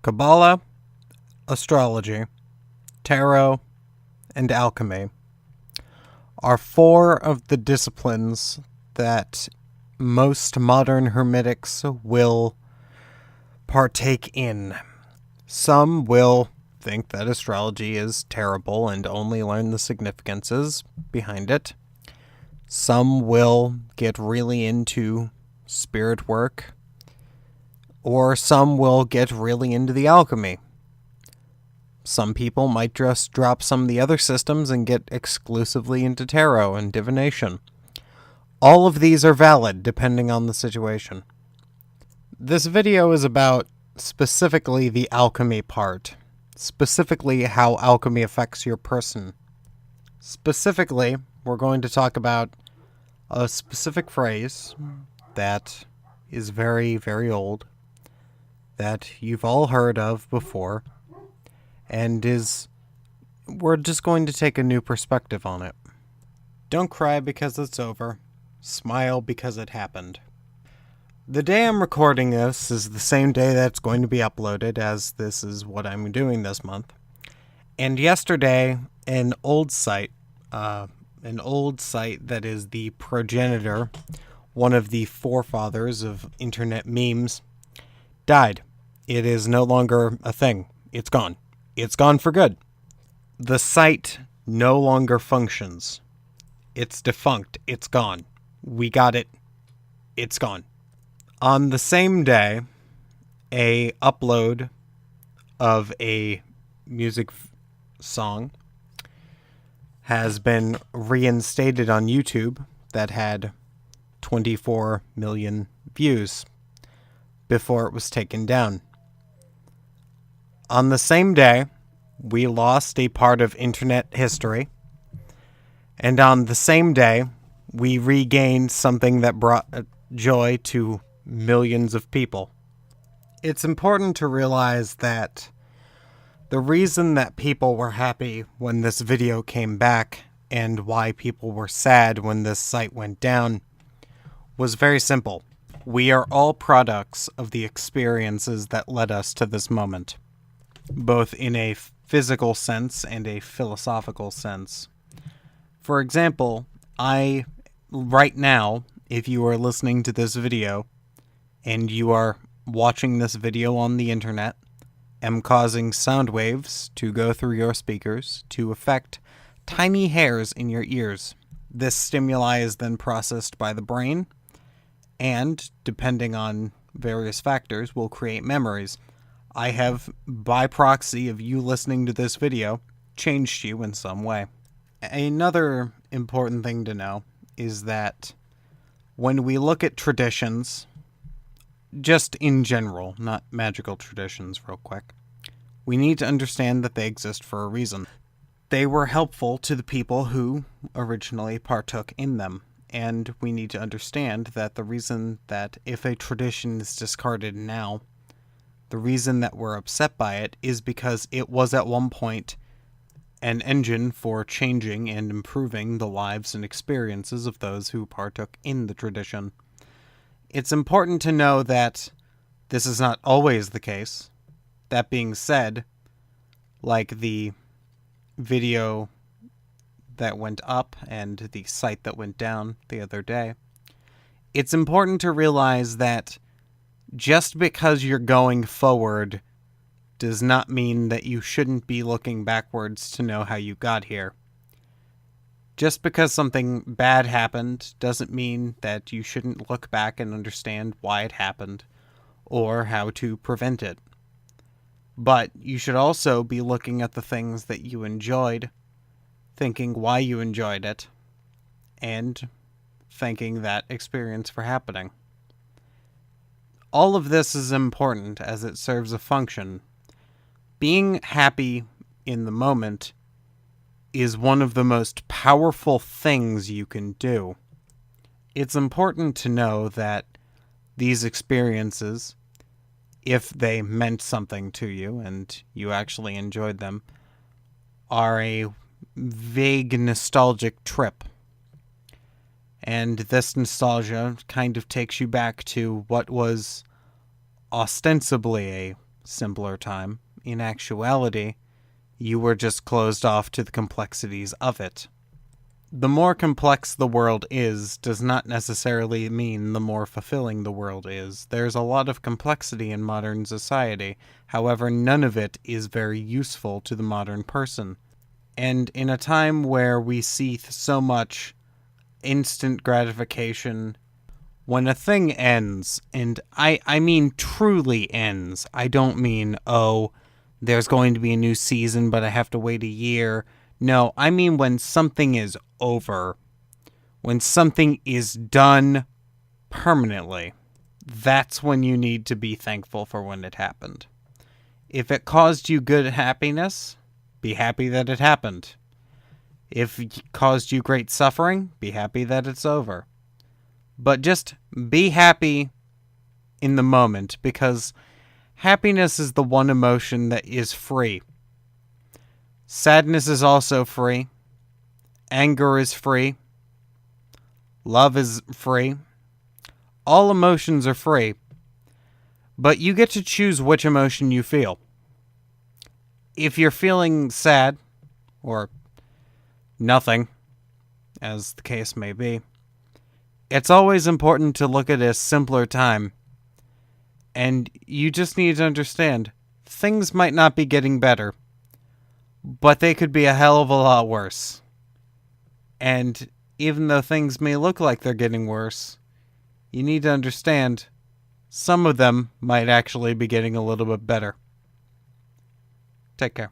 Kabbalah, astrology, tarot, and alchemy are four of the disciplines that most modern hermetics will partake in. Some will think that astrology is terrible and only learn the significances behind it. Some will get really into spirit work, or some will get really into the alchemy. Some people might just drop some of the other systems and get exclusively into tarot and divination. All of these are valid depending on the situation. This video is about specifically the alchemy part, specifically how alchemy affects your person. Specifically, we're going to talk about a specific phrase that is very, very old, that you've all heard of before, and we're just going to take a new perspective on it. Don't cry because it's over. Smile because it happened. The day I'm recording this is the same day that's going to be uploaded, as this is what I'm doing this month. And yesterday, an old site that is the progenitor, one of the forefathers of internet memes, died. It is no longer a thing. It's gone. It's gone for good. The site no longer functions. It's defunct. It's gone. We got it. It's gone. On the same day, a upload of a music song has been reinstated on YouTube that had 24 million views before it was taken down. On the same day, we lost a part of internet history, and on the same day, we regained something that brought joy to millions of people. It's important to realize that the reason that people were happy when this video came back and why people were sad when this site went down was very simple. We are all products of the experiences that led us to this moment, both in a physical sense and a philosophical sense. For example, right now, if you are listening to this video and you are watching this video on the internet, am causing sound waves to go through your speakers to affect tiny hairs in your ears. This stimuli is then processed by the brain and, depending on various factors, will create memories. I have, by proxy of you listening to this video, changed you in some way. Another important thing to know is that when we look at traditions, just in general, not magical traditions, real quick, we need to understand that they exist for a reason. They were helpful to the people who originally partook in them, and we need to understand that the reason that if a tradition is discarded now, the reason that we're upset by it is because it was at one point an engine for changing and improving the lives and experiences of those who partook in the tradition. It's important to know that this is not always the case. That being said, like the video that went up and the site that went down the other day, it's important to realize that just because you're going forward does not mean that you shouldn't be looking backwards to know how you got here. Just because something bad happened doesn't mean that you shouldn't look back and understand why it happened or how to prevent it. But you should also be looking at the things that you enjoyed, thinking why you enjoyed it, and thanking that experience for happening. All of this is important as it serves a function. Being happy in the moment is one of the most powerful things you can do. It's important to know that these experiences, if they meant something to you and you actually enjoyed them, are a vague nostalgic trip. And this nostalgia kind of takes you back to what was ostensibly a simpler time. In actuality, you were just closed off to the complexities of it. The more complex the world is does not necessarily mean the more fulfilling the world is. There's a lot of complexity in modern society. However, none of it is very useful to the modern person. And in a time where we see so much instant gratification, when a thing ends, and I mean truly ends, I don't mean, oh, there's going to be a new season, but I have to wait a year. No, I mean when something is over, when something is done permanently, that's when you need to be thankful for when it happened. If it caused you good happiness, be happy that it happened. If it caused you great suffering, be happy that it's over. But just be happy in the moment, because happiness is the one emotion that is free. Sadness is also free. Anger is free. Love is free. All emotions are free. But you get to choose which emotion you feel. If you're feeling sad, or nothing, as the case may be, it's always important to look at a simpler time. And you just need to understand, things might not be getting better, but they could be a hell of a lot worse. And even though things may look like they're getting worse, you need to understand some of them might actually be getting a little bit better. Take care.